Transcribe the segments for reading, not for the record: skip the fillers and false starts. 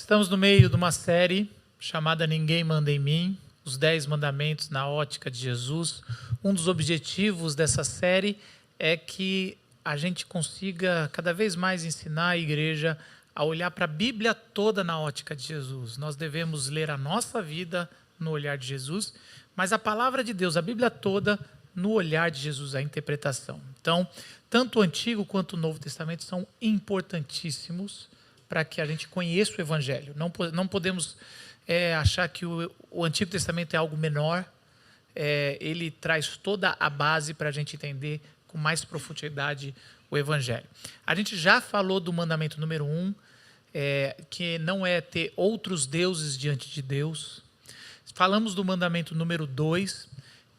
Estamos no meio de uma série chamada Ninguém Manda em Mim, os 10 mandamentos na ótica de Jesus. Um dos objetivos dessa série é que a gente consiga cada vez mais ensinar a igreja a olhar para a Bíblia toda na ótica de Jesus. Nós devemos ler a nossa vida no olhar de Jesus, mas a palavra de Deus, a Bíblia toda, no olhar de Jesus, a interpretação. Então, tanto o Antigo quanto o Novo Testamento são importantíssimos para que a gente conheça o Evangelho. Não podemos achar que o Antigo Testamento é algo menor. Ele traz toda a base para a gente entender com mais profundidade o Evangelho. A gente já falou do mandamento número 1, que não é ter outros deuses diante de Deus. Falamos do mandamento número 2,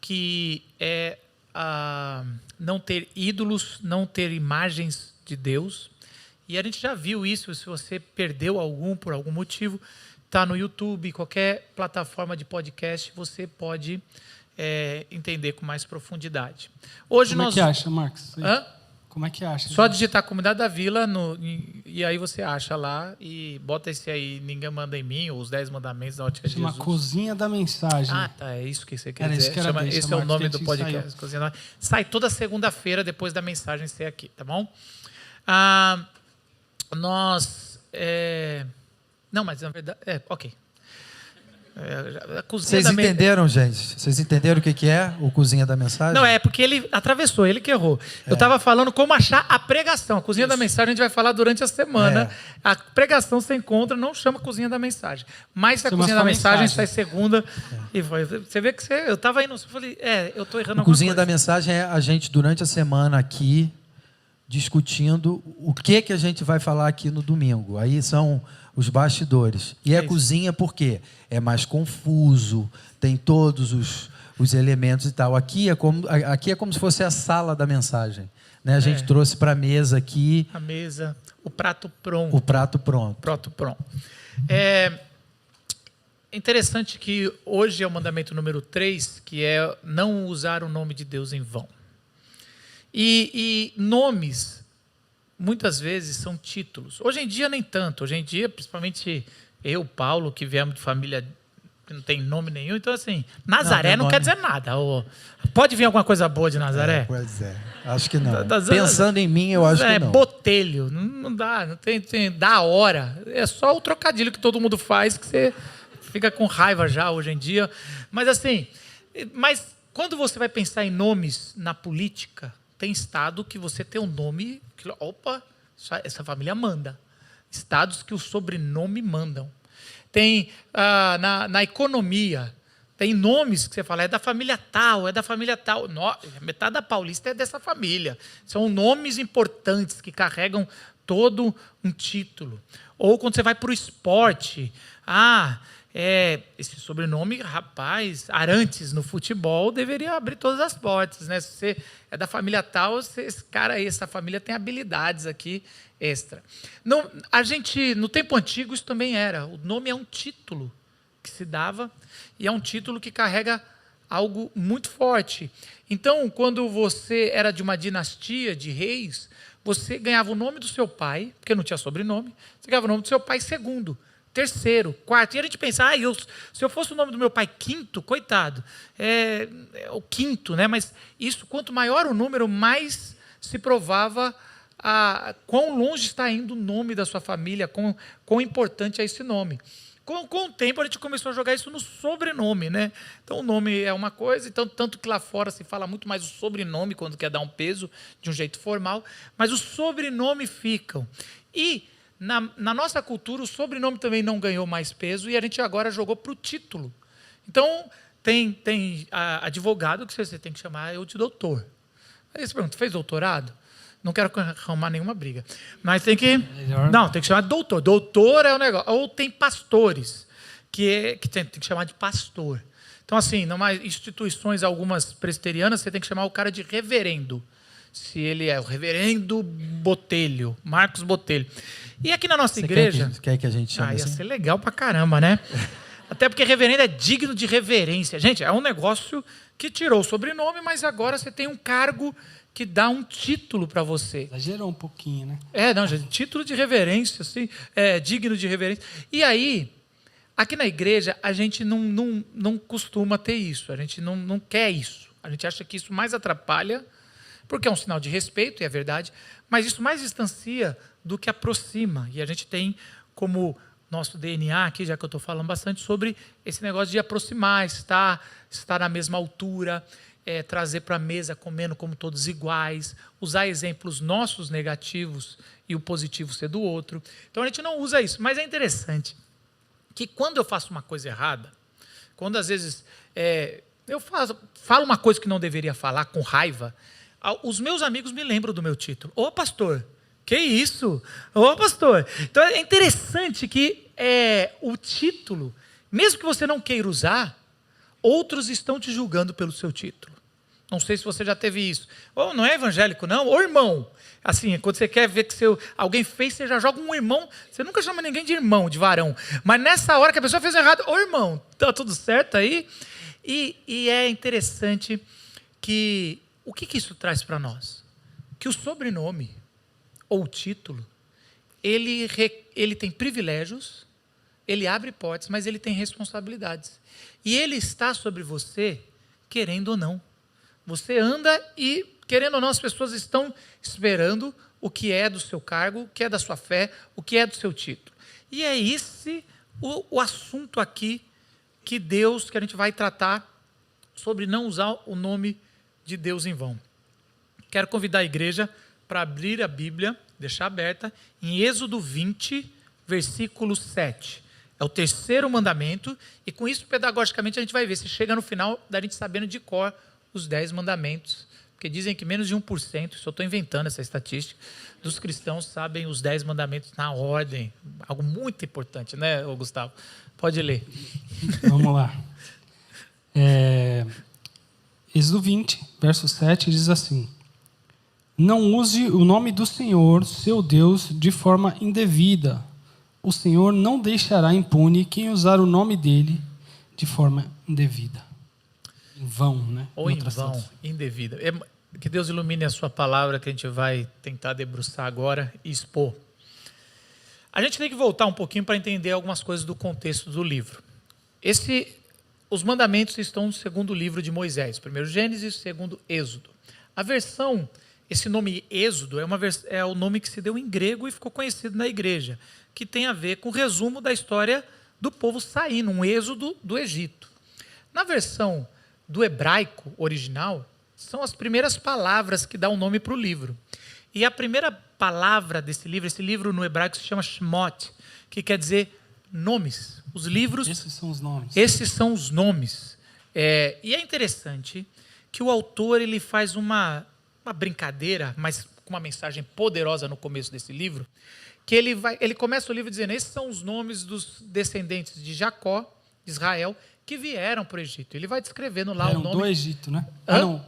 que é não ter ídolos, não ter imagens de Deus. E a gente já viu isso. Se você perdeu algum por algum motivo, está no YouTube, qualquer plataforma de podcast, você pode entender com mais profundidade. Hoje Como é que acha, Marcos? Como é que acha? Só digitar Comunidade da Vila e aí você acha lá e bota esse aí, Ninguém Manda em Mim, ou os 10 Mandamentos da ótica de Jesus. Chama Cozinha da Mensagem. Ah, tá, é isso que você quer dizer. Esse é o Marcos, nome do podcast. Sai toda segunda-feira depois da mensagem ser aqui, tá bom? Não, mas na verdade... ok. Vocês entenderam, gente? Vocês entenderam o que é o Cozinha da Mensagem? Não, é porque ele atravessou, ele que errou. Eu estava falando como achar a pregação. A Cozinha da Mensagem a gente vai falar durante a semana. A pregação você encontra, não chama Cozinha da Mensagem. Mas se a Cozinha da Mensagem sai segunda... E você vê que eu estava indo... Eu falei, eu estou errando alguma coisa. Cozinha da Mensagem é a gente, durante a semana aqui, discutindo o que a gente vai falar aqui no domingo. Aí são os bastidores. E a cozinha por quê? É mais confuso, tem todos os elementos e tal. Aqui é como se fosse a sala da mensagem. Né? A gente trouxe para a mesa aqui... A mesa, o prato pronto. O prato pronto. Prato pronto. É interessante que hoje é o mandamento número 3, que é não usar o nome de Deus em vão. E nomes, muitas vezes, são títulos. Hoje em dia, nem tanto. Hoje em dia, principalmente eu, Paulo, que viemos de família que não tem nome nenhum. Então, assim, Nazaré não quer dizer nada. Pode vir alguma coisa boa de Nazaré? Pois é. Acho que não. Pensando em mim, eu acho que não. Botelho. Não dá. Não tem da hora. É só o trocadilho que todo mundo faz, que você fica com raiva já hoje em dia. Mas, assim... Mas quando você vai pensar em nomes na política... Tem estado que você tem um nome que, opa, essa família manda. Estados que o sobrenome mandam. Tem na economia, tem nomes que você fala, é da família tal, é da família tal. Metade da Paulista é dessa família. São nomes importantes que carregam todo um título. Ou quando você vai para o esporte, esse sobrenome, rapaz, Arantes no futebol deveria abrir todas as portas, né? Se você é da família tal, esse cara aí, essa família tem habilidades aqui extra. Não, no tempo antigo isso também era. O nome é um título que se dava e é um título que carrega algo muito forte. Então, quando você era de uma dinastia de reis, você ganhava o nome do seu pai, porque não tinha sobrenome, você ganhava o nome do seu pai segundo, terceiro, quarto. E a gente pensa, se eu fosse o nome do meu pai quinto, coitado, é o quinto, né? Mas isso, quanto maior o número, mais se provava quão longe está indo o nome da sua família, quão importante é esse nome. Com o tempo, a gente começou a jogar isso no sobrenome, né? Então, o nome é uma coisa, então, tanto que lá fora se fala muito mais o sobrenome, quando quer dar um peso de um jeito formal, mas os sobrenomes ficam. E na nossa cultura, o sobrenome também não ganhou mais peso e a gente agora jogou para o título. Então, tem advogado que você tem que chamar eu de doutor. Aí você pergunta, fez doutorado? Não quero arrumar nenhuma briga. Mas tem que... Não, tem que chamar de doutor. Doutor é o negócio. Ou tem pastores, que tem que chamar de pastor. Então, assim, em instituições, algumas presbiterianas, você tem que chamar o cara de reverendo. Se ele é o reverendo Botelho, Marcos Botelho. E aqui na nossa igreja... Quer que a gente chame ia assim? ser legal pra caramba, né? Até porque reverendo é digno de reverência. Gente, é um negócio que tirou o sobrenome, mas agora você tem um cargo que dá um título para você. Exagerou um pouquinho, né? Não, gente, título de reverência, assim, digno de reverência. E aí, aqui na igreja, a gente não costuma ter isso, a gente não quer isso. A gente acha que isso mais atrapalha, porque é um sinal de respeito, e é verdade, mas isso mais distancia do que aproxima. E a gente tem como nosso DNA aqui, já que eu estou falando bastante sobre esse negócio de aproximar, estar na mesma altura, trazer para a mesa comendo como todos iguais, usar exemplos nossos negativos e o positivo ser do outro. Então a gente não usa isso. Mas é interessante que quando eu faço uma coisa errada, quando às vezes eu falo uma coisa que não deveria falar com raiva, os meus amigos me lembram do meu título. Ô pastor, que isso? Ô pastor. Então é interessante que o título, mesmo que você não queira usar, outros estão te julgando pelo seu título. Não sei se você já teve isso. Ou não é evangélico, não? Ou irmão. Assim, quando você quer ver que alguém fez, você já joga um irmão. Você nunca chama ninguém de irmão, de varão. Mas nessa hora que a pessoa fez errado, ô irmão, tá tudo certo aí? E é interessante que... O que isso traz para nós? Que o sobrenome ou o título, ele tem privilégios, ele abre portas, mas ele tem responsabilidades. E ele está sobre você, querendo ou não. Você anda e, querendo ou não, as pessoas estão esperando o que é do seu cargo, o que é da sua fé, o que é do seu título. E é esse o assunto aqui que a gente vai tratar sobre não usar o nome de Deus em vão. Quero convidar a igreja para abrir a Bíblia, deixar aberta, em Êxodo 20, versículo 7. É o terceiro mandamento, e com isso, pedagogicamente, a gente vai ver se chega no final da gente sabendo de cor os 10 mandamentos, porque dizem que menos de 1%, isso eu estou inventando essa estatística, dos cristãos sabem os 10 mandamentos na ordem, algo muito importante, né, Gustavo? Pode ler. Vamos lá. Êxodo 20, verso 7, diz assim: não use o nome do Senhor, seu Deus, de forma indevida. O Senhor não deixará impune quem usar o nome dele de forma indevida. Em vão, né? Ou em vão, indevida. Que Deus ilumine a sua palavra, que a gente vai tentar debruçar agora e expor. A gente tem que voltar um pouquinho para entender algumas coisas do contexto do livro. Os mandamentos estão no segundo livro de Moisés, primeiro Gênesis, segundo Êxodo. Esse nome Êxodo é o nome que se deu em grego e ficou conhecido na igreja, que tem a ver com o resumo da história do povo saindo, um êxodo do Egito. Na versão do hebraico original, são as primeiras palavras que dão o nome para o livro. E a primeira palavra desse livro, esse livro no hebraico se chama Shemot, que quer dizer nomes. Os livros... Esses são os nomes. Esses são os nomes. E é interessante que o autor ele faz uma brincadeira, mas com uma mensagem poderosa no começo desse livro, que ele começa o livro dizendo: esses são os nomes dos descendentes de Jacó, de Israel, que vieram para o Egito. Ele vai descrevendo lá o nome... do Egito, né?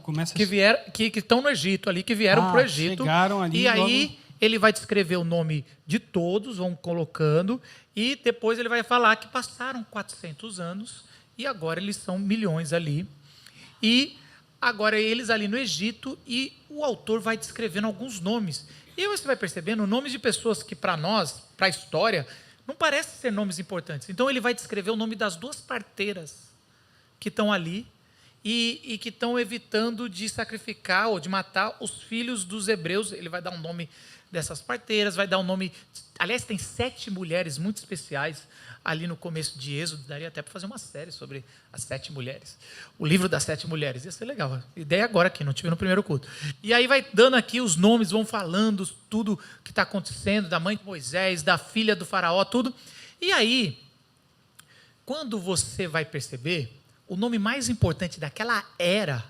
Começa que estão no Egito ali, que vieram para o Egito. Chegaram ali. E aí ele vai descrever o nome de todos, vão colocando, e depois ele vai falar que passaram 400 anos e agora eles são milhões ali. E agora eles ali no Egito, e o autor vai descrevendo alguns nomes. E aí você vai percebendo nomes de pessoas que para nós, para a história, não parecem ser nomes importantes. Então ele vai descrever o nome das 2 parteiras que estão ali e que estão evitando de sacrificar ou de matar os filhos dos hebreus. Ele vai dar um nome dessas parteiras, vai dar um nome... Aliás, tem 7 mulheres muito especiais ali no começo de Êxodo. Daria até para fazer uma série sobre as 7 mulheres. O livro das 7 mulheres. Ia ser legal. Ideia agora aqui, não tive no primeiro culto. E aí vai dando aqui os nomes, vão falando tudo que está acontecendo, da mãe de Moisés, da filha do faraó, tudo. E aí, quando você vai perceber, o nome mais importante daquela era,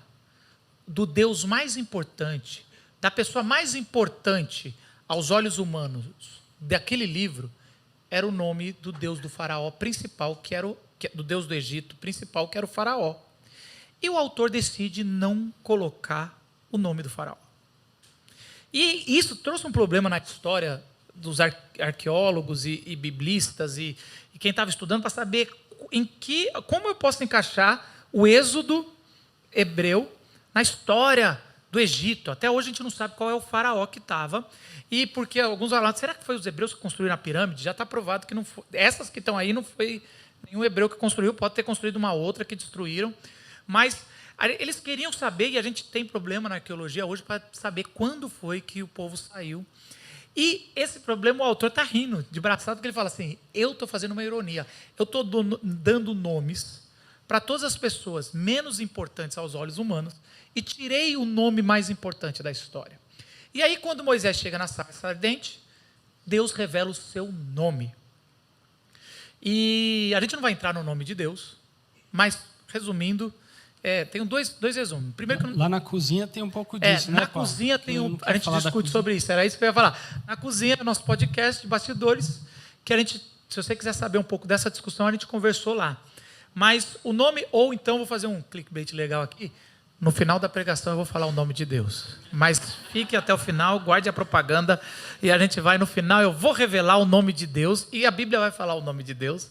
do Deus mais importante, da pessoa mais importante aos olhos humanos daquele livro, era o nome do Deus do faraó principal, do Deus do Egito principal, que era o faraó. E o autor decide não colocar o nome do faraó. E isso trouxe um problema na história dos arqueólogos e biblistas e quem estava estudando para saber como eu posso encaixar o êxodo hebreu na história do Egito. Até hoje a gente não sabe qual é o faraó que estava. E porque alguns falam, será que foi os hebreus que construíram a pirâmide? Já está provado que não foi. Essas que estão aí não foi nenhum hebreu que construiu, pode ter construído uma outra que destruíram. Mas eles queriam saber, e a gente tem problema na arqueologia hoje para saber quando foi que o povo saiu. E esse problema o autor está rindo, de braçado, porque ele fala assim, eu estou fazendo uma ironia, eu estou dando nomes para todas as pessoas menos importantes aos olhos humanos e tirei o nome mais importante da história. E aí, quando Moisés chega na sarça ardente, Deus revela o seu nome. E a gente não vai entrar no nome de Deus, mas, resumindo, tem dois resumos. Primeiro que lá na cozinha tem um pouco disso, né, na Paulo? cozinha tem a gente discute sobre isso, era isso que eu ia falar. Na cozinha, nosso podcast de bastidores, que a gente, se você quiser saber um pouco dessa discussão, a gente conversou lá. Mas o nome, ou então, vou fazer um clickbait legal aqui, no final da pregação eu vou falar o nome de Deus. Mas fique até o final, guarde a propaganda, e a gente vai no final, eu vou revelar o nome de Deus, e a Bíblia vai falar o nome de Deus,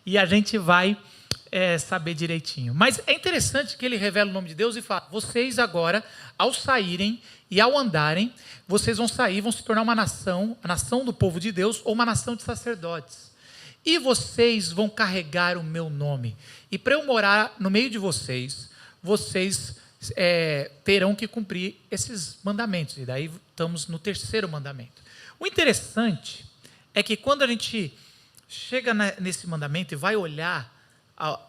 e a gente vai saber direitinho. Mas é interessante que ele revela o nome de Deus e fala, vocês agora, ao saírem e ao andarem, vocês vão sair, vão se tornar uma nação, a nação do povo de Deus, ou uma nação de sacerdotes. E vocês vão carregar o meu nome. E para eu morar no meio de vocês, vocês terão que cumprir esses mandamentos. E daí estamos no terceiro mandamento. O interessante é que quando a gente chega nesse mandamento e vai olhar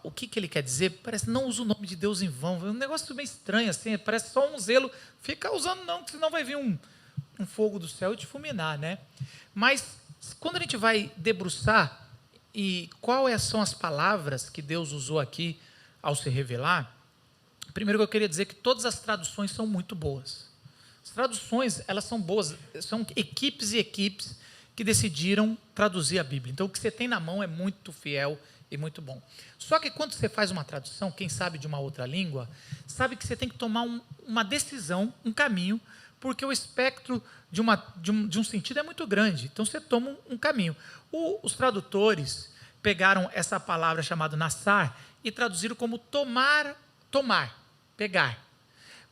o que ele quer dizer, parece não usa o nome de Deus em vão. É um negócio meio estranho, assim, parece só um zelo. Fica usando não, senão vai vir um fogo do céu e te fulminar, né? Mas quando a gente vai debruçar e quais são as palavras que Deus usou aqui ao se revelar, primeiro que eu queria dizer que todas as traduções são muito boas. As traduções, elas são boas, são equipes e equipes que decidiram traduzir a Bíblia. Então, o que você tem na mão é muito fiel e muito bom. Só que quando você faz uma tradução, quem sabe de uma outra língua, sabe que você tem que tomar uma decisão, um caminho, porque o espectro de um sentido é muito grande. Então, você toma um caminho. Os tradutores pegaram essa palavra chamada nassar e traduziram como tomar, pegar.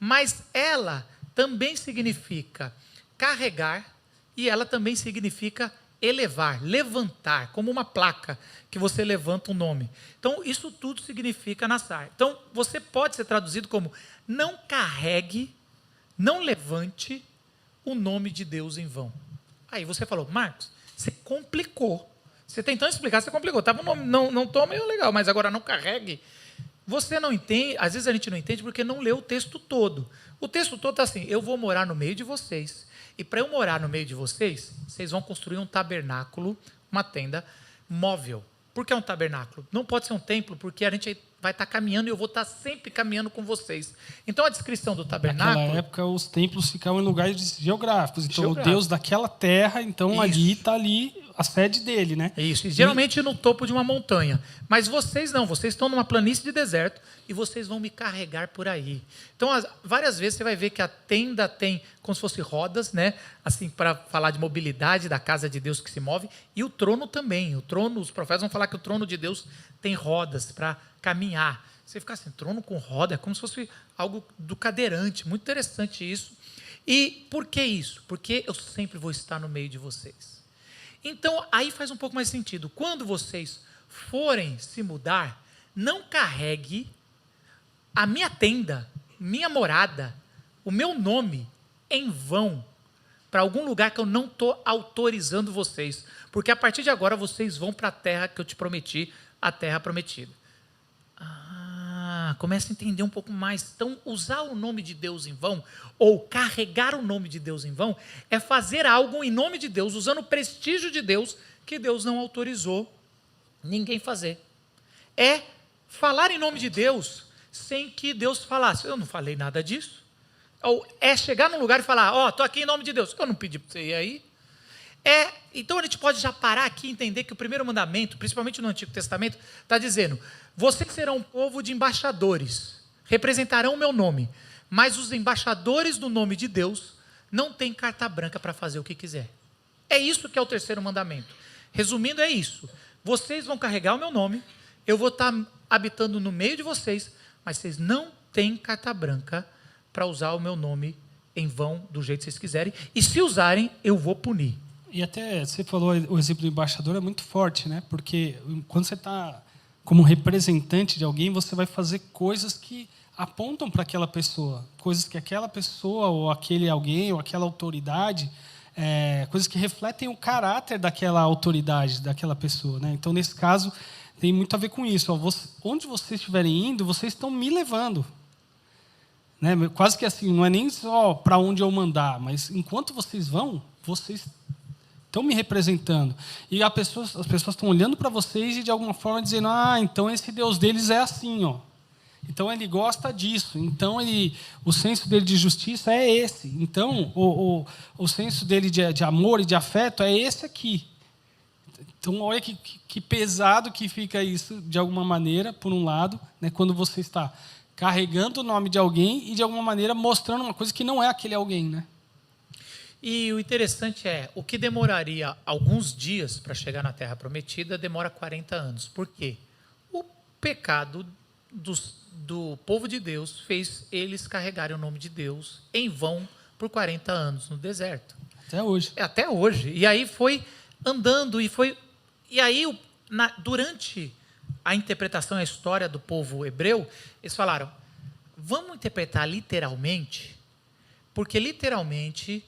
Mas ela também significa carregar e ela também significa elevar, levantar, como uma placa que você levanta um nome. Então, isso tudo significa nassar. Então, você pode ser traduzido como não carregue, não levante o nome de Deus em vão. Aí você falou, Marcos, você complicou. Você tentando explicar, você complicou. Tava não tome, é legal, mas agora não carregue. Você não entende, às vezes a gente não entende porque não leu o texto todo. O texto todo está assim, eu vou morar no meio de vocês, e para eu morar no meio de vocês, vocês vão construir um tabernáculo, uma tenda móvel. Por que um tabernáculo? Não pode ser um templo, porque a gente vai estar caminhando e eu vou estar sempre caminhando com vocês. Então, a descrição do tabernáculo... Naquela época, os templos ficavam em lugares geográficos. Então, o Deus daquela terra, então, ali está ali a sede dele, né? Isso, e geralmente no topo de uma montanha. Mas vocês não, vocês estão numa planície de deserto e vocês vão me carregar por aí. Então, várias vezes você vai ver que a tenda tem como se fosse rodas, né? Assim, para falar de mobilidade da casa de Deus que se move, e o trono também. O trono, os profetas vão falar que o trono de Deus tem rodas para caminhar. Você fica assim, trono com roda, é como se fosse algo do cadeirante. Muito interessante isso. E por que isso? Porque eu sempre vou estar no meio de vocês. Então, aí faz um pouco mais sentido. Quando vocês forem se mudar, não carregue a minha tenda, minha morada, o meu nome em vão para algum lugar que eu não estou autorizando vocês. Porque a partir de agora vocês vão para a terra que eu te prometi, a terra prometida. Começa a entender um pouco mais. Então, usar o nome de Deus em vão, ou carregar o nome de Deus em vão, é fazer algo em nome de Deus, usando o prestígio de Deus, que Deus não autorizou ninguém fazer. É falar em nome de Deus, sem que Deus falasse, eu não falei nada disso. Ou é chegar num lugar e falar, estou aqui em nome de Deus, eu não pedi para você ir aí. Então a gente pode já parar aqui e entender que o primeiro mandamento, principalmente no Antigo Testamento, está dizendo, vocês serão um povo de embaixadores, representarão o meu nome, mas os embaixadores do nome de Deus não têm carta branca para fazer o que quiser. É isso que é o terceiro mandamento. Resumindo, é isso. Vocês vão carregar o meu nome, eu vou estar habitando no meio de vocês, mas vocês não têm carta branca para usar o meu nome em vão, do jeito que vocês quiserem. E se usarem, eu vou punir. E até você falou, o exemplo do embaixador é muito forte, né? Porque quando você está como representante de alguém, você vai fazer coisas que apontam para aquela pessoa, coisas que aquela pessoa ou aquele alguém ou aquela autoridade, coisas que refletem o caráter daquela autoridade, daquela pessoa, né? Então, nesse caso, tem muito a ver com isso. Onde vocês estiverem indo, vocês estão me levando. Né? Quase que assim, não é nem só para onde eu mandar, mas enquanto vocês vão, vocês estão me representando. E as pessoas estão olhando para vocês e, de alguma forma, dizendo, então esse Deus deles é assim, ó. Então, ele gosta disso. Então, o senso dele de justiça é esse. Então, o senso dele de amor e de afeto é esse aqui. Então, olha que pesado que fica isso, de alguma maneira, por um lado, né, quando você está carregando o nome de alguém e, de alguma maneira, mostrando uma coisa que não é aquele alguém. Né? E o interessante é, o que demoraria alguns dias para chegar na Terra Prometida, demora 40 anos. Por quê? O pecado do povo de Deus fez eles carregarem o nome de Deus em vão por 40 anos no deserto. Até hoje. Até hoje. E aí foi andando e aí durante a interpretação, a história do povo hebreu, eles falaram, vamos interpretar literalmente, porque literalmente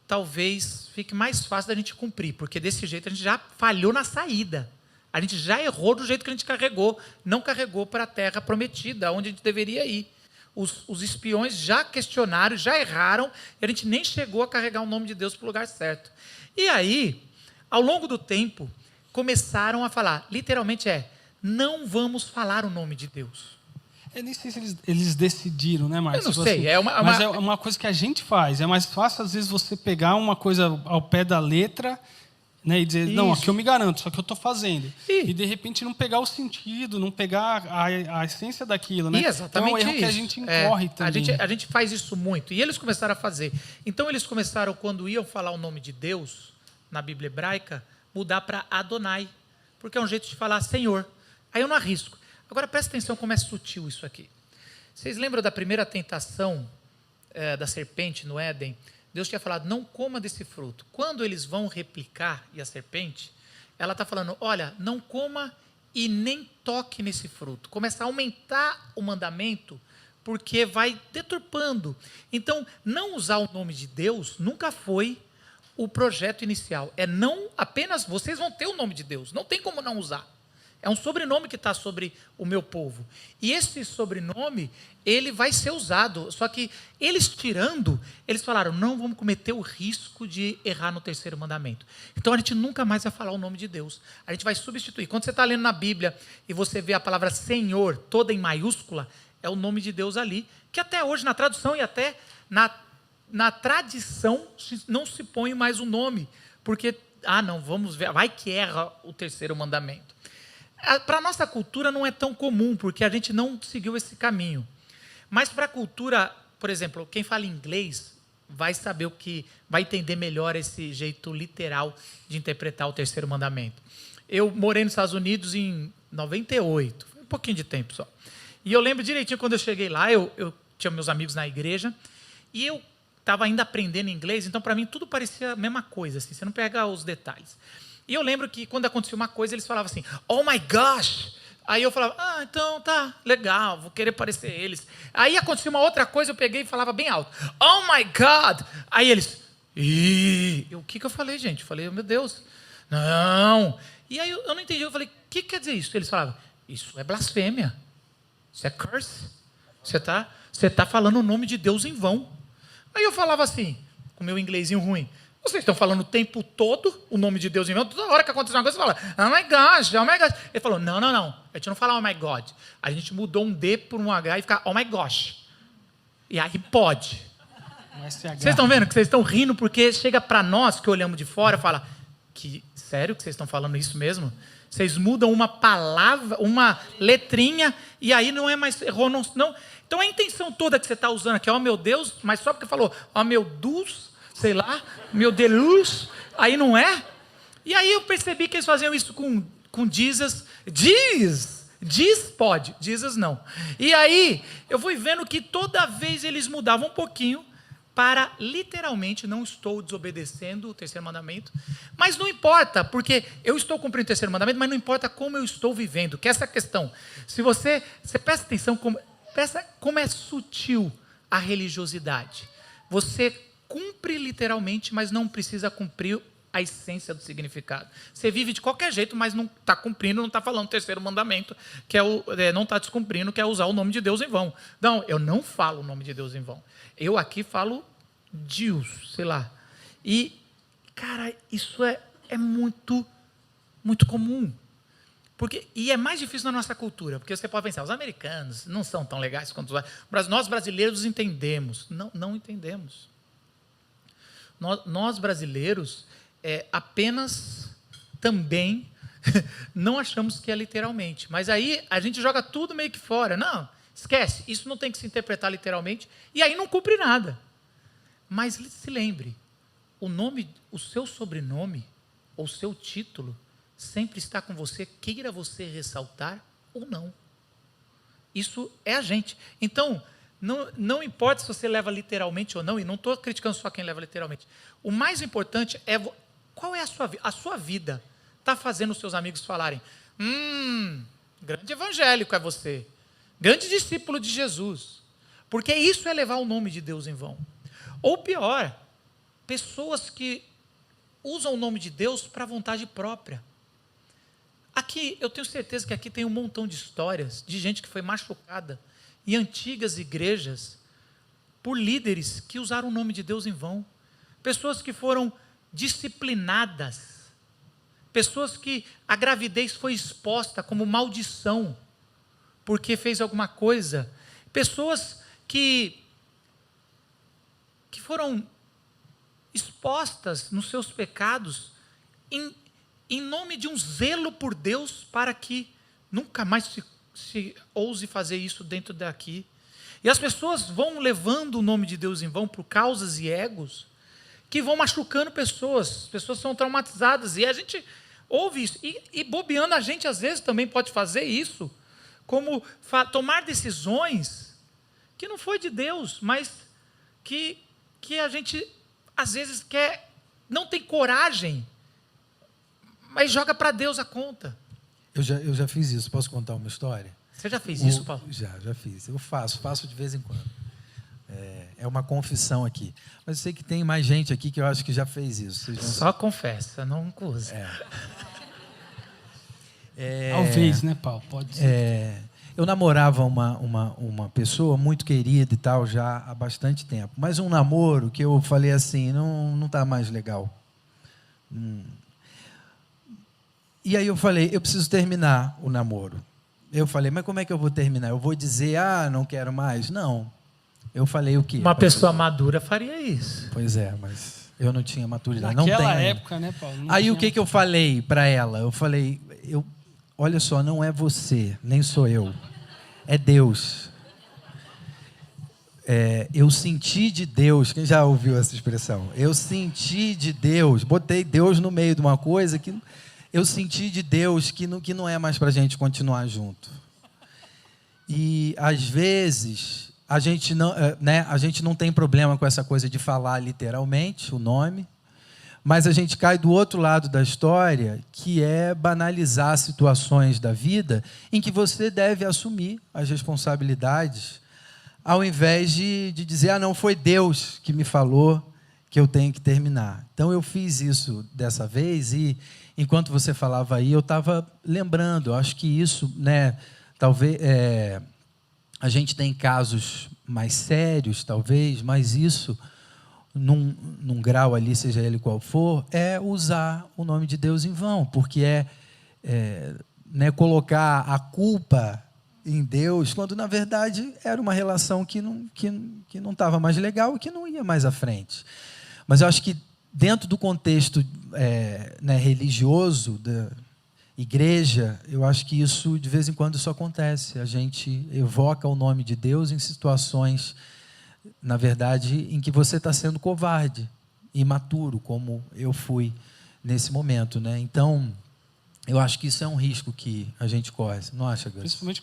talvez fique mais fácil da gente cumprir, porque desse jeito a gente já falhou na saída. A gente já errou do jeito que a gente carregou, não carregou para a terra prometida, onde a gente deveria ir. Os espiões já questionaram, já erraram, e a gente nem chegou a carregar o nome de Deus para o lugar certo. E aí, ao longo do tempo, começaram a falar, literalmente não vamos falar o nome de Deus. Eu nem sei se eles decidiram, né, Márcio? Eu não sei. Assim, mas é uma coisa que a gente faz. É mais fácil, às vezes, você pegar uma coisa ao pé da letra, né, e dizer, não, aqui eu me garanto, só que eu estou fazendo. E, de repente, não pegar o sentido, não pegar a essência daquilo. Né? Exatamente então, é um erro que a gente incorre também. A gente faz isso muito. E eles começaram a fazer. Então, eles começaram, quando iam falar o nome de Deus, na Bíblia hebraica, mudar para Adonai, porque é um jeito de falar Senhor. Aí eu não arrisco. Agora, presta atenção como é sutil isso aqui. Vocês lembram da primeira tentação da serpente no Éden? Deus tinha falado, não coma desse fruto. Quando eles vão replicar, e a serpente, ela está falando, olha, não coma e nem toque nesse fruto. Começa a aumentar o mandamento, porque vai deturpando. Então, não usar o nome de Deus nunca foi o projeto inicial. Não apenas, vocês vão ter o nome de Deus, não tem como não usar. É um sobrenome que está sobre o meu povo. E esse sobrenome, ele vai ser usado. Só que eles tirando, eles falaram, não vamos cometer o risco de errar no terceiro mandamento. Então a gente nunca mais vai falar o nome de Deus. A gente vai substituir. Quando você está lendo na Bíblia e você vê a palavra Senhor toda em maiúscula, é o nome de Deus ali, que até hoje na tradução e até na tradição não se põe mais o nome. Porque, não, vamos ver, vai que erra o terceiro mandamento. Para a nossa cultura não é tão comum, porque a gente não seguiu esse caminho. Mas para a cultura, por exemplo, quem fala inglês vai saber vai entender melhor esse jeito literal de interpretar o terceiro mandamento. Eu morei nos Estados Unidos em 98, um pouquinho de tempo só. E eu lembro direitinho quando eu cheguei lá, eu tinha meus amigos na igreja, e eu estava ainda aprendendo inglês, então para mim tudo parecia a mesma coisa, assim, você não pega os detalhes. E eu lembro que quando acontecia uma coisa, eles falavam assim, oh my gosh! Aí eu falava, então tá, legal, vou querer parecer eles. Aí acontecia uma outra coisa, eu peguei e falava bem alto, oh my God! Aí eles, o que eu falei, gente? Eu falei, meu Deus, não. E aí eu não entendi, eu falei, o que quer dizer isso? Eles falavam, isso é blasfêmia, isso é curse. Você tá falando o nome de Deus em vão. Aí eu falava assim, com meu inglesinho ruim, vocês estão falando o tempo todo o nome de Deus em vão, toda hora que acontece uma coisa, você fala, oh my gosh, oh my gosh. Ele falou, não, a gente não fala oh my God, a gente mudou um D por um H e fica oh my gosh. E aí pode. Vocês estão vendo que vocês estão rindo porque chega para nós que olhamos de fora e fala, sério que vocês estão falando isso mesmo? Vocês mudam uma palavra, uma letrinha, e aí não é mais errou, não. Então a intenção toda que você está usando aqui é, oh meu Deus, mas só porque falou, oh meu Deus, sei lá, meu Deus, aí não é. E aí eu percebi que eles faziam isso com Jesus. Diz, pode. Jesus, não. E aí, eu fui vendo que toda vez eles mudavam um pouquinho para, literalmente, não estou desobedecendo o terceiro mandamento. Mas não importa, porque eu estou cumprindo o terceiro mandamento, mas não importa como eu estou vivendo, que essa é a questão. Se você presta atenção, como é sutil a religiosidade. Você cumpre literalmente, mas não precisa cumprir a essência do significado. Você vive de qualquer jeito, mas não está cumprindo, não está falando o terceiro mandamento, que não está descumprindo, que é usar o nome de Deus em vão. Não, eu não falo o nome de Deus em vão. Eu aqui falo Deus, sei lá. E, cara, isso é muito, muito comum. E é mais difícil na nossa cultura, porque você pode pensar, os americanos não são tão legais quanto nós brasileiros entendemos. Não entendemos. Nós brasileiros apenas também não achamos que é literalmente. Mas aí a gente joga tudo meio que fora. Não, esquece, isso não tem que se interpretar literalmente, e aí não cumpre nada. Mas se lembre, o seu sobrenome, ou seu título, sempre está com você, queira você ressaltar ou não. Isso é a gente. Então, não importa se você leva literalmente ou não, e não estou criticando só quem leva literalmente. O mais importante é qual é a sua vida. A sua vida está fazendo os seus amigos falarem, grande evangélico é você, grande discípulo de Jesus. Porque isso é levar o nome de Deus em vão. Ou pior, pessoas que usam o nome de Deus para vontade própria. Aqui, eu tenho certeza que aqui tem um montão de histórias de gente que foi machucada em antigas igrejas por líderes que usaram o nome de Deus em vão. Pessoas que foram disciplinadas. Pessoas que a gravidez foi exposta como maldição porque fez alguma coisa. Pessoas que foram expostas nos seus pecados em nome de um zelo por Deus para que nunca mais se ouse fazer isso dentro daqui. E as pessoas vão levando o nome de Deus em vão por causas e egos que vão machucando pessoas. As pessoas são traumatizadas e a gente ouve isso. E bobeando, a gente às vezes também pode fazer isso, como tomar decisões que não foi de Deus, mas que a gente às vezes não tem coragem, mas joga para Deus a conta. Eu já fiz isso. Posso contar uma história? Você já fez isso, Paulo? Já fiz. Eu faço de vez em quando. É uma confissão aqui. Mas eu sei que tem mais gente aqui que eu acho que já fez isso. Só confessa, não acusa. Talvez, né, Paulo? Pode ser. Eu namorava uma pessoa muito querida e tal, já há bastante tempo. Mas um namoro que eu falei assim, não está mais legal. E aí eu falei, eu preciso terminar o namoro. Eu falei, mas como é que eu vou terminar? Eu vou dizer, não quero mais? Não. Eu falei o quê? Uma pessoa madura faria isso. Pois é, mas eu não tinha maturidade. Naquela não tenho época, né, Paulo? Aí o que eu falei para ela? Eu falei, olha só, não é você, nem sou eu. É Deus. Eu senti de Deus. Quem já ouviu essa expressão? Eu senti de Deus. Botei Deus no meio de uma coisa que... Eu senti de Deus que não é mais para a gente continuar junto. E, às vezes, a gente não tem problema com essa coisa de falar literalmente o nome, mas a gente cai do outro lado da história, que é banalizar situações da vida em que você deve assumir as responsabilidades, ao invés de dizer, não, foi Deus que me falou que eu tenho que terminar. Então, eu fiz isso dessa vez e... Enquanto você falava aí, eu estava lembrando, eu acho que isso, talvez, a gente tem casos mais sérios, talvez, mas isso, num grau ali, seja ele qual for, é usar o nome de Deus em vão, porque colocar a culpa em Deus, quando, na verdade, era uma relação que não estava mais legal e que não ia mais à frente. Mas eu acho que, dentro do contexto religioso da igreja, eu acho que isso, de vez em quando, isso acontece. A gente evoca o nome de Deus em situações, na verdade, em que você está sendo covarde, imaturo, como eu fui nesse momento. Então, Eu acho que isso é um risco que a gente corre. Não acha, Gus? Principalmente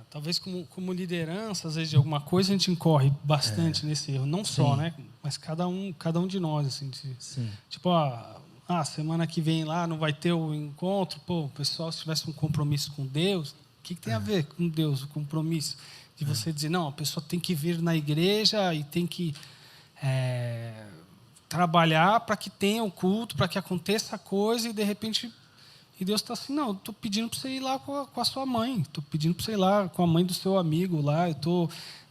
talvez como liderança, às vezes, de alguma coisa, a gente incorre bastante nesse erro. Não só, né? Mas cada um de nós. Assim, Sim. Tipo, semana que vem lá não vai ter o encontro. Pô, o pessoal, se tivesse um compromisso com Deus, o que tem a ver com Deus, o compromisso? De você dizer, não, a pessoa tem que vir na igreja e tem que trabalhar para que tenha o culto, para que aconteça a coisa, e de repente Deus está assim, não, estou pedindo para você ir lá com a sua mãe, estou pedindo para você ir lá com a mãe do seu amigo lá,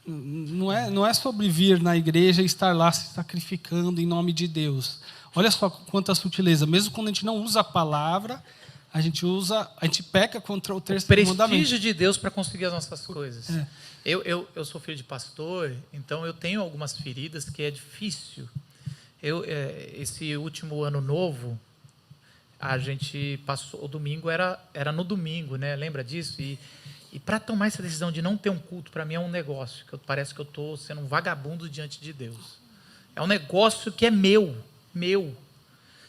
não é sobre vir na igreja e estar lá se sacrificando em nome de Deus. Olha só quanta sutileza, mesmo quando a gente não usa a palavra, a gente peca contra o terceiro mandamento. Prestígio de Deus para conseguir as nossas coisas. Eu sou filho de pastor, então eu tenho algumas feridas que é difícil. Esse último ano novo, a gente passou, o domingo era no domingo, né? Lembra disso? E para tomar essa decisão de não ter um culto, para mim é um negócio, que parece que eu estou sendo um vagabundo diante de Deus. É um negócio que é meu.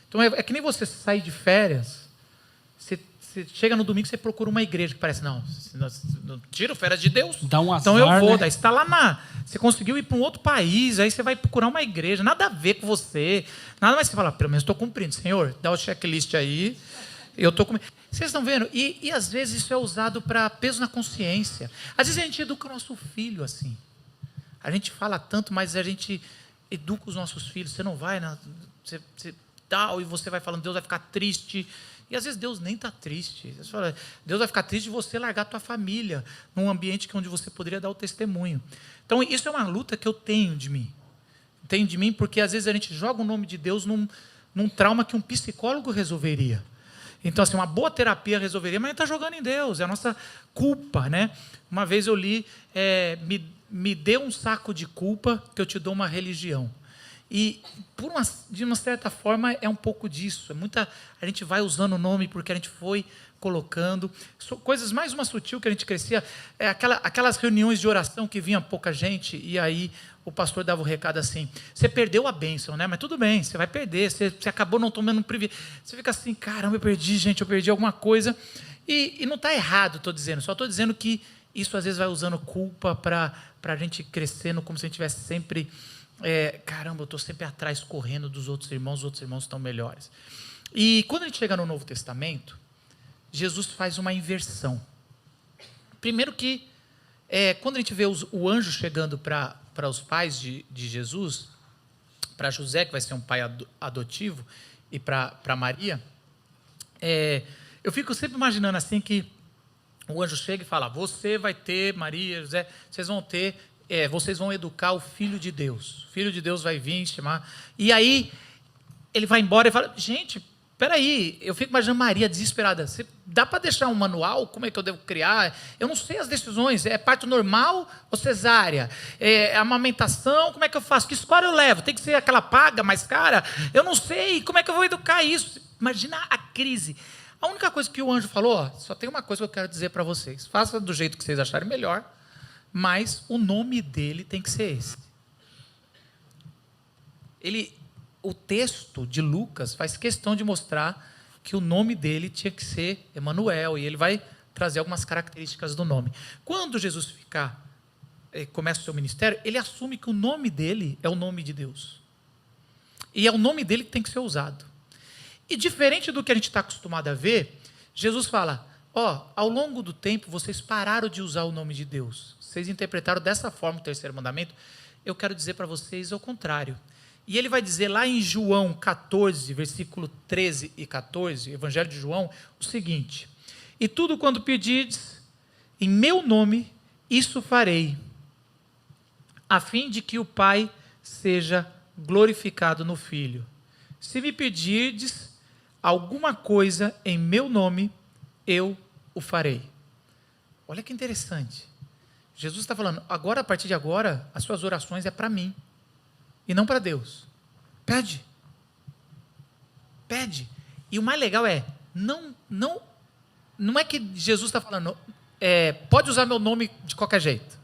Então é que nem você sair de férias, você chega no domingo, você procura uma igreja que parece, não tira férias de Deus. Dá um azar, então eu vou, né? daí você está lá você conseguiu ir para um outro país, aí você vai procurar uma igreja, nada a ver com você, nada mais você fala, pelo menos estou cumprindo, Senhor, dá o checklist aí, eu estou cumprindo. Vocês estão vendo? E às vezes isso é usado para peso na consciência. Às vezes a gente educa o nosso filho assim. A gente fala tanto, mas a gente educa os nossos filhos. Você não vai, você tal, e você vai falando, Deus vai ficar triste. E às vezes Deus nem está triste. Você fala, Deus vai ficar triste de você largar a tua família num ambiente onde você poderia dar o testemunho. Então isso é uma luta que eu tenho de mim. Tenho de mim porque às vezes a gente joga o nome de Deus num trauma que um psicólogo resolveria. Então, assim, uma boa terapia resolveria, mas a gente está jogando em Deus, é a nossa culpa, né? Uma vez eu li, me dê um saco de culpa que eu te dou uma religião. E, de uma certa forma, é um pouco disso. A gente vai usando o nome porque a gente foi colocando. Coisas mais uma sutil que a gente crescia, aquelas reuniões de oração que vinha pouca gente, e aí o pastor dava o recado assim, você perdeu a bênção, né? Mas tudo bem, você vai perder, você acabou não tomando um privilégio. Você fica assim, caramba, eu perdi alguma coisa. E não está errado, estou dizendo, só estou dizendo que isso às vezes vai usando culpa para a gente crescendo como se a gente tivesse sempre... caramba, eu estou sempre atrás, correndo dos outros irmãos, os outros irmãos estão melhores. E quando a gente chega no Novo Testamento, Jesus faz uma inversão. Primeiro que, quando a gente vê o anjo chegando para os pais de Jesus, para José, que vai ser um pai adotivo, e para Maria, eu fico sempre imaginando assim que o anjo chega e fala, você vai ter, Maria, José, vocês vão educar o Filho de Deus. O Filho de Deus vai vir chamar. E aí, ele vai embora e fala, gente, peraí, eu fico imaginando Maria desesperada. Dá para deixar um manual? Como é que eu devo criar? Eu não sei as decisões. É parto normal ou cesárea? É amamentação? Como é que eu faço? Que escola eu levo? Tem que ser aquela paga mais cara? Eu não sei. Como é que eu vou educar isso? Imagina a crise. A única coisa que o anjo falou, só tem uma coisa que eu quero dizer para vocês. Faça do jeito que vocês acharem melhor, mas o nome dele tem que ser esse. O texto de Lucas faz questão de mostrar que o nome dele tinha que ser Emanuel, e ele vai trazer algumas características do nome. Quando Jesus começa o seu ministério, ele assume que o nome dele é o nome de Deus. E é o nome dele que tem que ser usado. E diferente do que a gente está acostumado a ver, Jesus fala, ao longo do tempo vocês pararam de usar o nome de Deus. Vocês interpretaram dessa forma o terceiro mandamento. Eu quero dizer para vocês o contrário. E ele vai dizer lá em João 14, versículo 13 e 14, Evangelho de João, o seguinte, e tudo quando pedirdes, em meu nome, isso farei, a fim de que o Pai seja glorificado no Filho. Se me pedirdes alguma coisa em meu nome, eu o farei. Olha que interessante. Jesus está falando, agora, a partir de agora, as suas orações é para mim, e não para Deus. Pede. E o mais legal não é que Jesus está falando, pode usar meu nome de qualquer jeito.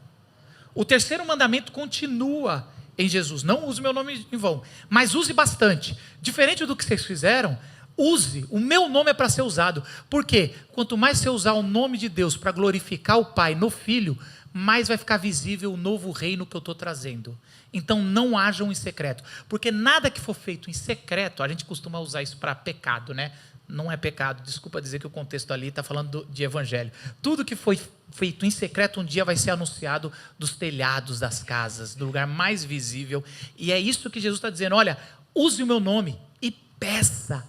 O terceiro mandamento continua em Jesus, não use meu nome em vão, mas use bastante. Diferente do que vocês fizeram, use, o meu nome é para ser usado. Por quê? Quanto mais você usar o nome de Deus para glorificar o Pai no Filho, mais vai ficar visível o novo reino que eu estou trazendo. Então não hajam em secreto, porque nada que for feito em secreto, a gente costuma usar isso para pecado, né? Não é pecado, desculpa dizer que o contexto ali está falando de evangelho. Tudo que foi feito em secreto um dia vai ser anunciado dos telhados das casas, do lugar mais visível. E é isso que Jesus está dizendo, olha, use o meu nome e peça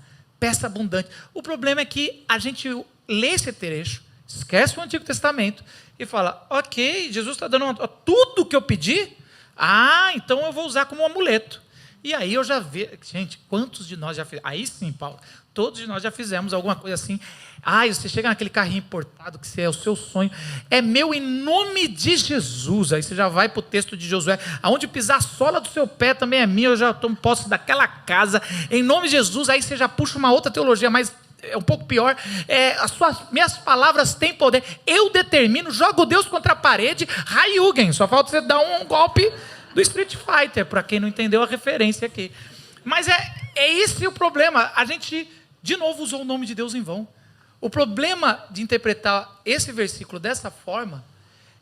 abundante. O problema é que a gente lê esse trecho, esquece o Antigo Testamento e fala, ok, Jesus está dando tudo que eu pedi, então eu vou usar como um amuleto. E aí eu já vejo, gente, quantos de nós já fizemos? Aí sim, Paulo, todos de nós já fizemos alguma coisa assim. Você chega naquele carrinho importado, que é o seu sonho, é meu em nome de Jesus. Aí você já vai para o texto de Josué, aonde pisar a sola do seu pé também é minha, eu já tomo posse daquela casa, em nome de Jesus. Aí você já puxa uma outra teologia, mas é um pouco pior, minhas palavras têm poder, eu determino, jogo Deus contra a parede, Hayugen, só falta você dar um golpe do Street Fighter, para quem não entendeu a referência aqui. Mas é esse o problema, a gente de novo usou o nome de Deus em vão. O problema de interpretar esse versículo dessa forma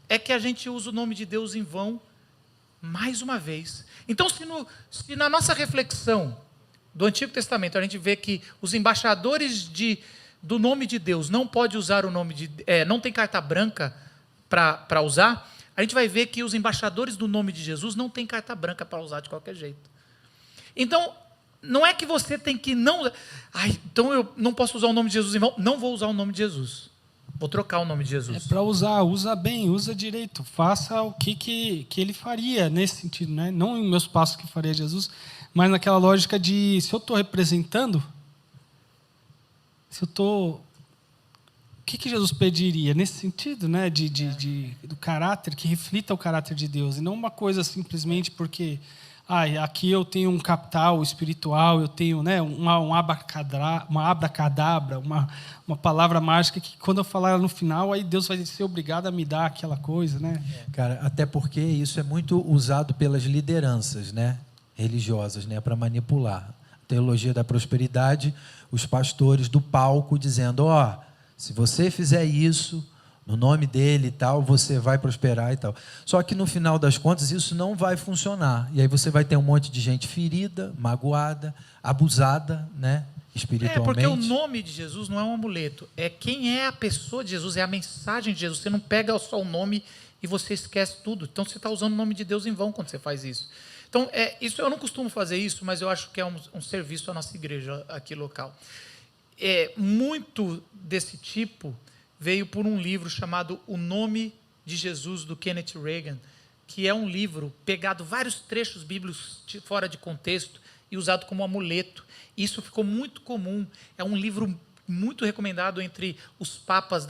é que a gente usa o nome de Deus em vão mais uma vez. Então, se na nossa reflexão do Antigo Testamento a gente vê que os embaixadores do nome de Deus não podem usar o nome não tem carta branca para usar, a gente vai ver que os embaixadores do nome de Jesus não têm carta branca para usar de qualquer jeito. Então, não é que você tem que não... então eu não posso usar o nome de Jesus em vão. Não vou usar o nome de Jesus. Vou trocar o nome de Jesus. É para usa bem, usa direito. Faça o que ele faria nesse sentido, né? Não em meus passos que faria Jesus, mas naquela lógica de, se eu estou representando, o que Jesus pediria? Nesse sentido, né? Do caráter, que reflita o caráter de Deus. E não uma coisa simplesmente porque... aqui eu tenho um capital espiritual, eu tenho, né, uma abracadabra, uma palavra mágica que quando eu falar no final, aí Deus vai ser obrigado a me dar aquela coisa, né? Cara, até porque isso é muito usado pelas lideranças, né, religiosas, né, para manipular. A teologia da prosperidade, os pastores do palco dizendo, se você fizer isso, no nome dele e tal, você vai prosperar e tal. Só que no final das contas isso não vai funcionar. E aí você vai ter um monte de gente ferida, magoada, abusada, né, espiritualmente. Porque o nome de Jesus não é um amuleto. É quem é a pessoa de Jesus, é a mensagem de Jesus. Você não pega só o nome e você esquece tudo. Então você está usando o nome de Deus em vão quando você faz isso. Então, isso eu não costumo fazer isso, mas eu acho que é um serviço à nossa igreja aqui local. Muito desse tipo veio por um livro chamado O Nome de Jesus, do Kenneth Reagan, que é um livro pegado vários trechos bíblicos fora de contexto e usado como amuleto. Isso ficou muito comum. É um livro muito recomendado entre os papas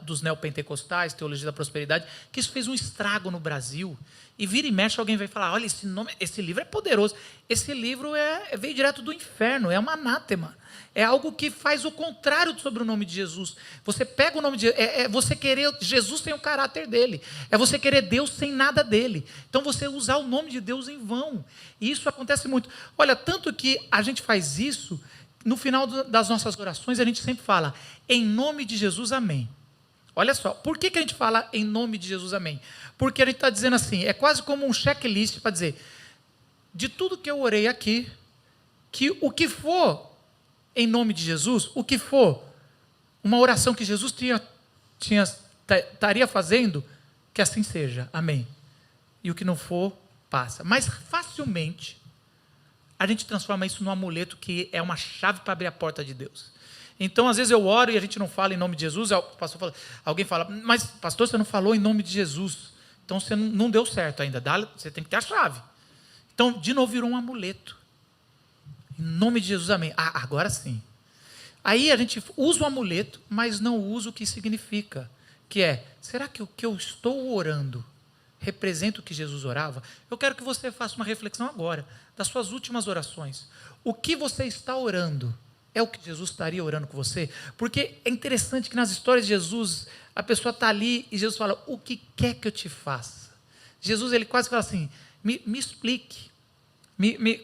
dos neopentecostais, Teologia da Prosperidade, que isso fez um estrago no Brasil. E vira e mexe, alguém vai falar, olha, esse livro é poderoso. Esse livro veio direto do inferno, é uma anátema. É algo que faz o contrário sobre o nome de Jesus. Você pega o nome de Jesus, você querer Jesus sem o caráter dele. É você querer Deus sem nada dele. Então você usar o nome de Deus em vão. E isso acontece muito. Olha, tanto que a gente faz isso, no final das nossas orações, a gente sempre fala, em nome de Jesus, amém. Olha só, por que a gente fala em nome de Jesus, amém? Porque a gente está dizendo assim, é quase como um checklist para dizer, de tudo que eu orei aqui, que o que for em nome de Jesus, o que for uma oração que Jesus estaria fazendo, que assim seja, amém. E o que não for, passa. Mas facilmente, a gente transforma isso num amuleto que é uma chave para abrir a porta de Deus. Então, às vezes eu oro e a gente não fala em nome de Jesus, alguém fala, mas pastor, você não falou em nome de Jesus, então você não deu certo ainda, você tem que ter a chave. Então, de novo, virou um amuleto. Em nome de Jesus, amém. Agora sim. Aí a gente usa o amuleto, mas não usa o que significa, que será que o que eu estou orando representa o que Jesus orava? Eu quero que você faça uma reflexão agora, das suas últimas orações. O que você está orando é o que Jesus estaria orando com você? Porque é interessante que nas histórias de Jesus, a pessoa está ali e Jesus fala, o que quer que eu te faça? Jesus, ele quase fala assim, me explique,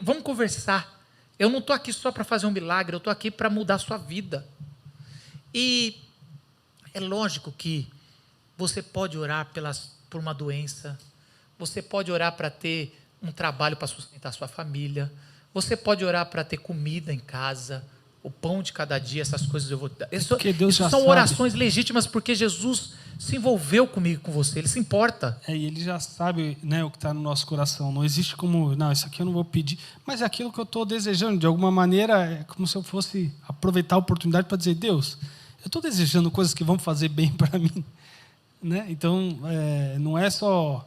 vamos conversar. Eu não estou aqui só para fazer um milagre, eu estou aqui para mudar a sua vida. E é lógico que você pode orar por uma doença, você pode orar para ter um trabalho para sustentar a sua família, você pode orar para ter comida em casa, o pão de cada dia, essas coisas eu vou dar. Isso são orações legítimas, porque Jesus se envolveu comigo e com você, Ele se importa. E Ele já sabe, né, o que está no nosso coração. Não existe como, não, isso aqui eu não vou pedir, mas é aquilo que eu estou desejando. De alguma maneira, é como se eu fosse aproveitar a oportunidade para dizer, Deus, eu estou desejando coisas que vão fazer bem para mim. Né? Então, não é só,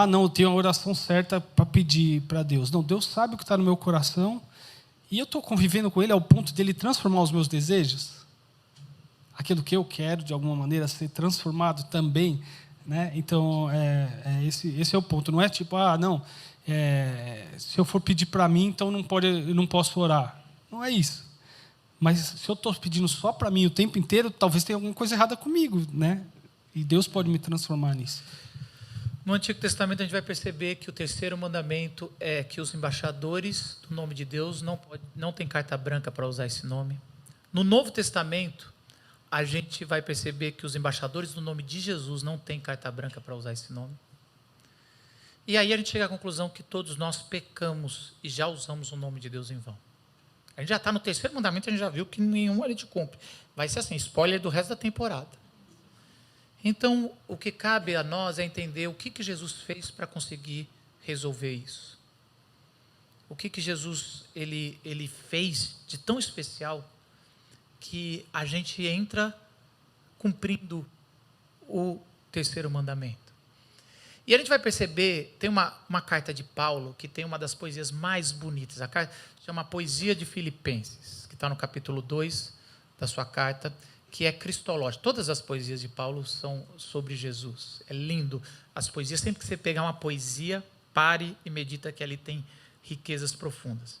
não, eu tenho a oração certa para pedir para Deus. Não, Deus sabe o que está no meu coração e eu estou convivendo com Ele ao ponto de Ele transformar os meus desejos. Aquilo que eu quero, de alguma maneira, ser transformado também. Né? Então, esse é o ponto. Não é tipo, se eu for pedir para mim, então eu não posso orar. Não é isso. Mas se eu estou pedindo só para mim o tempo inteiro, talvez tenha alguma coisa errada comigo, né? E Deus pode me transformar nisso. No Antigo Testamento a gente vai perceber que o terceiro mandamento é que os embaixadores do nome de Deus não têm carta branca para usar esse nome. No Novo Testamento, a gente vai perceber que os embaixadores do nome de Jesus não têm carta branca para usar esse nome. E aí a gente chega à conclusão que todos nós pecamos e já usamos o nome de Deus em vão. A gente já está no terceiro mandamento, a gente já viu que nenhum a gente cumpre. Vai ser assim, spoiler do resto da temporada. Então, o que cabe a nós é entender o que Jesus fez para conseguir resolver isso. O que Jesus ele fez de tão especial que a gente entra cumprindo o terceiro mandamento. E a gente vai perceber, tem uma carta de Paulo, que tem uma das poesias mais bonitas. A carta chama Poesia de Filipenses, que está no capítulo 2 da sua carta, que é cristológica. Todas as poesias de Paulo são sobre Jesus. É lindo. As poesias, sempre que você pegar uma poesia, pare e medita que ali tem riquezas profundas.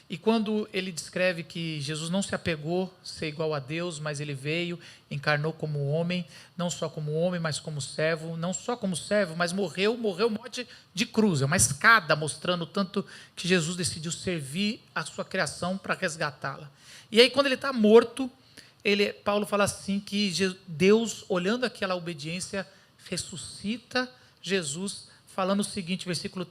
E quando ele descreve que Jesus não se apegou a ser igual a Deus, mas ele veio, encarnou como homem, não só como homem, mas como servo, não só como servo, mas morreu morte de cruz. É uma escada mostrando tanto que Jesus decidiu servir a sua criação para resgatá-la. E aí, quando ele está morto, Paulo fala assim que Deus, olhando aquela obediência, ressuscita Jesus, falando o seguinte, versículo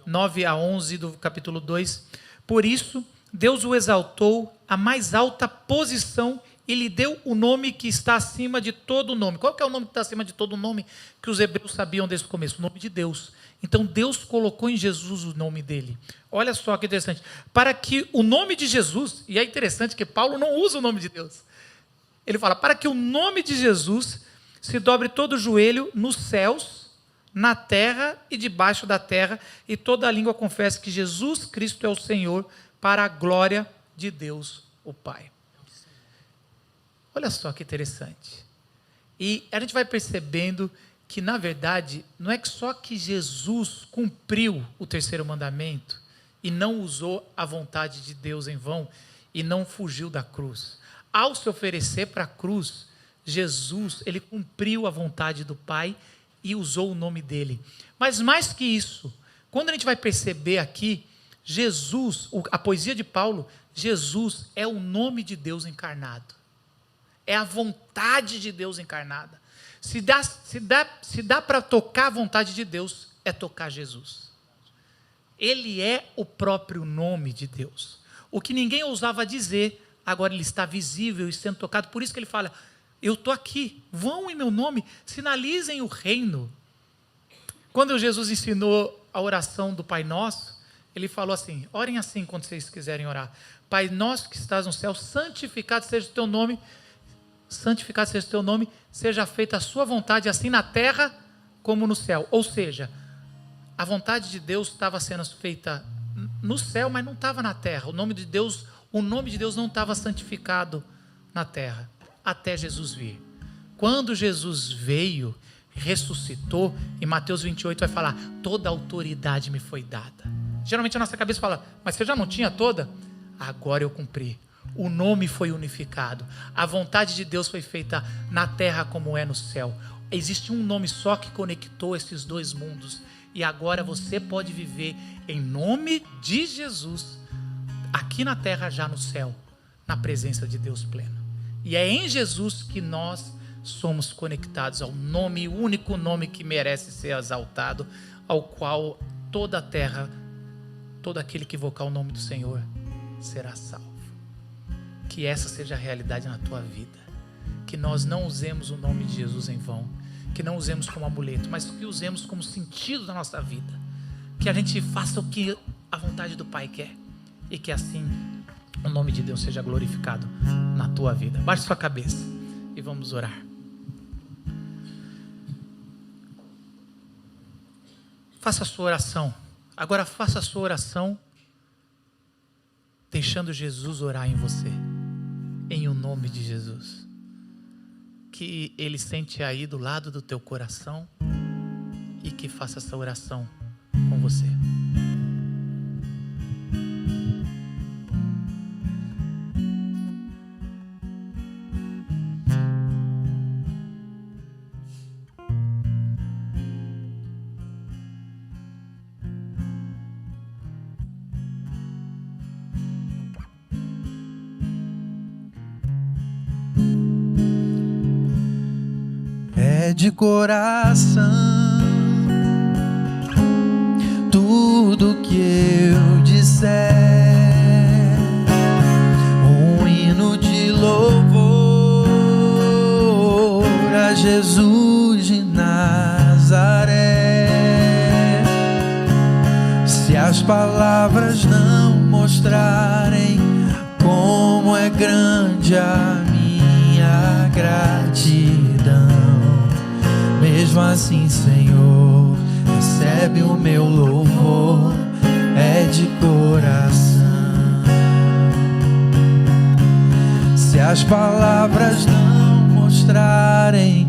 9 a 11 do capítulo 2. Por isso, Deus o exaltou à mais alta posição e lhe deu o nome que está acima de todo nome. Qual que é o nome que está acima de todo nome que os hebreus sabiam desde o começo? O nome de Deus. Então, Deus colocou em Jesus o nome dele. Olha só que interessante. Para que o nome de Jesus, e é interessante que Paulo não usa o nome de Deus. Ele fala, para que o nome de Jesus se dobre todo o joelho nos céus, na terra e debaixo da terra, e toda a língua confesse que Jesus Cristo é o Senhor, para a glória de Deus, o Pai. Olha só que interessante. E a gente vai percebendo que, na verdade, não é que só que Jesus cumpriu o terceiro mandamento e não usou a vontade de Deus em vão e não fugiu da cruz. Ao se oferecer para a cruz, Jesus, ele cumpriu a vontade do Pai e usou o nome dele. Mas mais que isso, quando a gente vai perceber aqui, Jesus, a poesia de Paulo, Jesus é o nome de Deus encarnado. É a vontade de Deus encarnada. Se dá para tocar a vontade de Deus, é tocar Jesus. Ele é o próprio nome de Deus. O que ninguém ousava dizer, agora ele está visível e sendo tocado. Por isso que ele fala, eu estou aqui, vão em meu nome, sinalizem o reino. Quando Jesus ensinou a oração do Pai Nosso, ele falou assim, orem assim quando vocês quiserem orar. Pai nosso que estás no céu, santificado seja o teu nome, seja feita a sua vontade, assim na terra como no céu. Ou seja, a vontade de Deus estava sendo feita no céu, mas não estava na terra. O nome de Deus não estava santificado na terra, até Jesus vir. Quando Jesus veio, ressuscitou, em Mateus 28 vai falar, toda a autoridade me foi dada. Geralmente a nossa cabeça fala, mas você já não tinha toda? Agora eu cumpri. O nome foi unificado. A vontade de Deus foi feita na terra como é no céu. Existe um nome só que conectou esses dois mundos, E agora você pode viver em nome de Jesus, aqui na terra, já no céu, na presença de Deus pleno. E é em Jesus que nós somos conectados ao nome, o único nome que merece ser exaltado, ao qual toda a terra, todo aquele que invocar o nome do Senhor será salvo. Que essa seja a realidade na tua vida. Que nós não usemos o nome de Jesus em vão. Que não usemos como amuleto, mas que usemos como sentido da nossa vida. Que a gente faça o que a vontade do Pai quer. E que assim o nome de Deus seja glorificado na tua vida. Baixe sua cabeça e vamos orar. Faça a sua oração. Agora faça a sua oração deixando Jesus orar em você. Em o nome de Jesus. Que Ele sente aí do lado do teu coração e que faça essa oração com você. De coração, tudo que eu disser, um hino de louvor a Jesus de Nazaré. Se as palavras não mostrarem como é grande a minha gratidão, mesmo assim, Senhor, recebe o meu louvor, é de coração. Se as palavras não mostrarem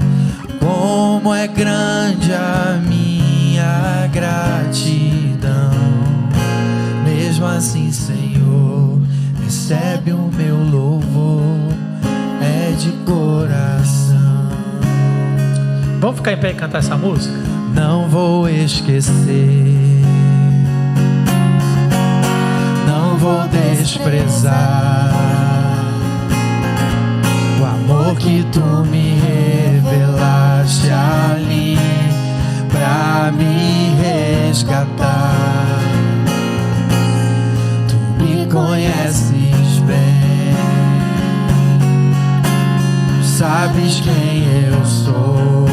como é grande a minha gratidão, mesmo assim, Senhor, recebe o meu louvor, é de coração. Vamos ficar em pé e cantar essa música? Não vou esquecer, não vou desprezar o amor que tu me revelaste ali pra me resgatar. Tu me conheces bem, sabes quem eu sou.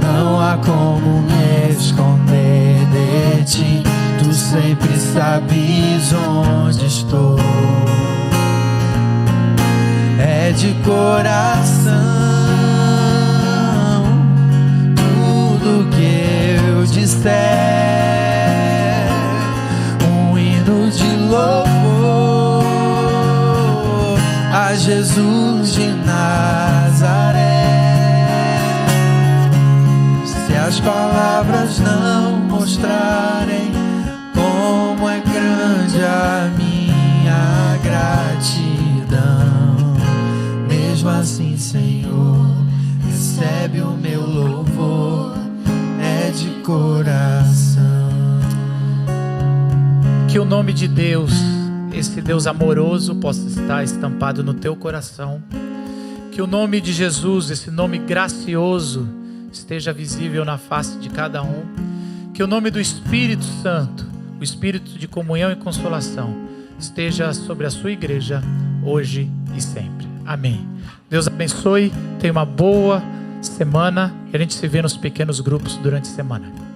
Não há como me esconder de ti, tu sempre sabes onde estou. É de coração, tudo que eu disser, um hino de louvor a Jesus de Nazaré. As palavras não mostrarem como é grande a minha gratidão, mesmo assim, Senhor, recebe o meu louvor, é de coração. Que o nome de Deus, esse Deus amoroso, possa estar estampado no teu coração. Que o nome de Jesus, esse nome gracioso, esteja visível na face de cada um. Que o nome do Espírito Santo, o Espírito de comunhão e consolação, esteja sobre a sua igreja, hoje e sempre. Amém. Deus abençoe, tenha uma boa semana e a gente se vê nos pequenos grupos durante a semana.